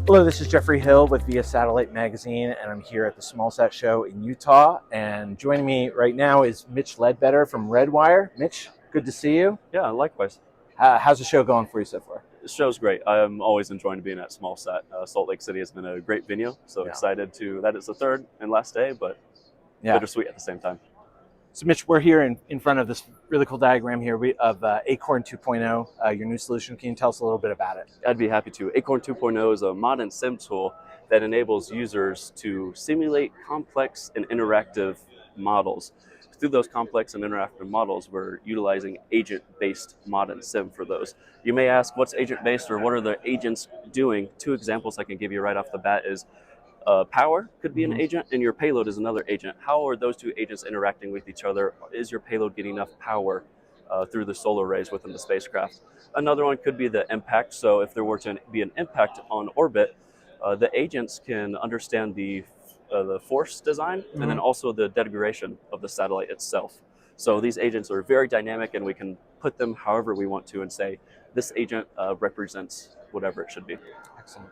Hello, this is Jeffrey Hill with Via Satellite Magazine, and I'm here at the SmallSat Show in Utah. And joining me right now is Mitch Ledbetter from Redwire. Mitch, good to see you. Yeah, likewise. How's the show going for you so far? The show's great. I'm always enjoying being at SmallSat. Salt Lake City has been a great venue, so Yeah. excited that it's the third and last day, but bittersweet at the same time. So Mitch, we're here in front of this really cool diagram here of Acorn 2.0, your new solution. Can you tell us a little bit about it? I'd be happy to. Acorn 2.0 is a modern sim tool that enables users to simulate complex and interactive models. Through those complex and interactive models, we're utilizing agent-based modern sim for those. You may ask, what's agent-based or what are the agents doing? Two examples I can give you right off the bat is power could be an agent and your payload is another agent. How are those two agents interacting with each other? Is your payload getting enough power through the solar rays within the spacecraft? Another one could be the impact. So if there were to be an impact on orbit, the agents can understand the force design and then also the degradation of the satellite itself. So these agents are very dynamic and we can put them however we want to and say, this agent represents whatever it should be. Excellent.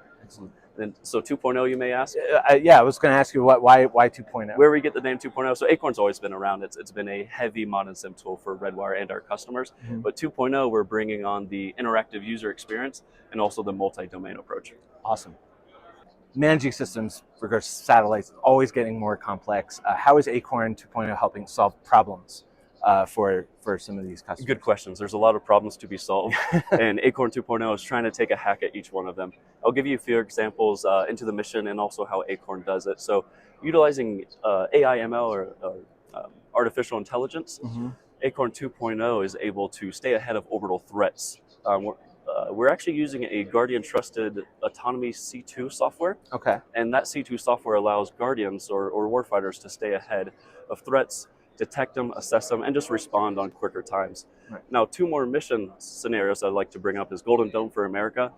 And so 2.0, you may ask? Yeah, I was going to ask you why 2.0? Where we get the name 2.0. So Acorn's always been around. It's been a heavy modern sim tool for Redwire and our customers. But 2.0, we're bringing on the interactive user experience and also the multi-domain approach. Awesome. Managing systems regards to satellites is always getting more complex. How is Acorn 2.0 helping solve problems for some of these customers? Good questions. There's a lot of problems to be solved, and Acorn 2.0 is trying to take a hack at each one of them. I'll give you a few examples into the mission and also how Acorn does it. So utilizing AI ML or artificial intelligence, Acorn 2.0 is able to stay ahead of orbital threats. We're actually using a Guardian Trusted Autonomy C2 software. Okay. And that C2 software allows Guardians or warfighters to stay ahead of threats, detect them, assess them, and just respond on quicker times. Right. Now, two more mission scenarios I'd like to bring up is Golden Dome for America,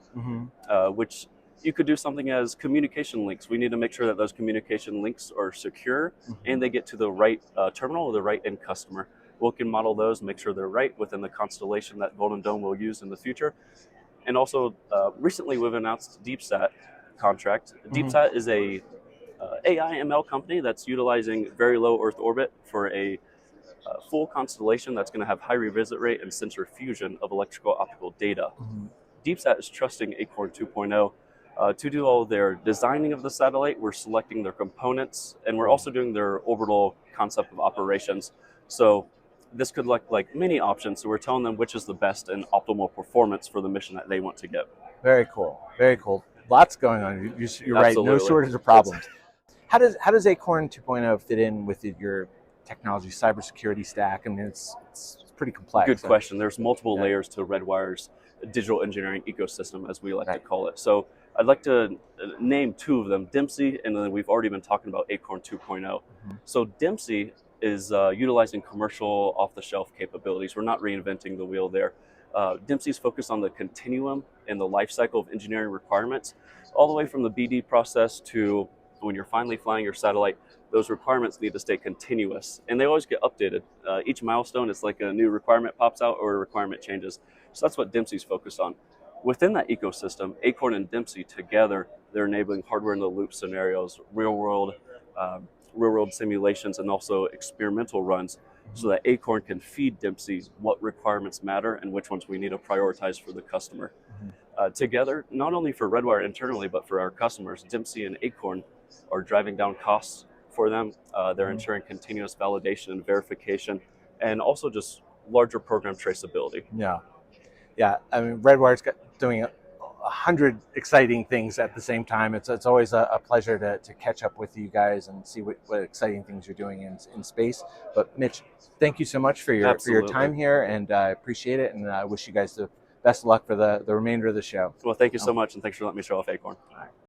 which you could do something as communication links. We need to make sure that those communication links are secure and they get to the right terminal or the right end customer. We can model those, make sure they're right within the constellation that Golden Dome will use in the future. And also, recently we've announced DeepSat contract. DeepSat is a AI ML company that's utilizing very low Earth orbit for a full constellation that's going to have high revisit rate and sensor fusion of electrical optical data. DeepSat is trusting Acorn 2.0 to do all their designing of the satellite. We're selecting their components, and we're also doing their orbital concept of operations. So this could look like many options. So we're telling them which is the best and optimal performance for the mission that they want to get. Very cool. Very cool. Lots going on. You're right. No shortage of problems. How does Acorn 2.0 fit in with your technology cybersecurity stack? I mean, it's pretty complex. Good question. There's multiple layers to Redwire's digital engineering ecosystem, as we like to call it. So I'd like to name two of them, Dempsey, and then we've already been talking about Acorn 2.0. So Dempsey is utilizing commercial off-the-shelf capabilities. We're not reinventing the wheel there. Dempsey's focused on the continuum and the life cycle of engineering requirements, all the way from the BD process to when you're finally flying your satellite. Those requirements need to stay continuous, and they always get updated. Each milestone is like a new requirement pops out or a requirement changes. So that's what Dempsey's focused on. Within that ecosystem, Acorn and Dempsey together, they're enabling hardware-in-the-loop scenarios, real-world simulations, and also experimental runs, so that Acorn can feed Dempsey what requirements matter and which ones we need to prioritize for the customer. Together, not only for Redwire internally, but for our customers, Dempsey and Acorn are driving down costs for them. They're ensuring continuous validation and verification, and also just larger program traceability. Yeah. I mean, Redwire's doing 100 exciting things at the same time. It's always a pleasure to catch up with you guys and see what exciting things you're doing in space. But Mitch, thank you so much for your time here, and I appreciate it, and I wish you guys the best of luck for the remainder of the show. Well, thank you so much, and thanks for letting me show off Acorn. All right.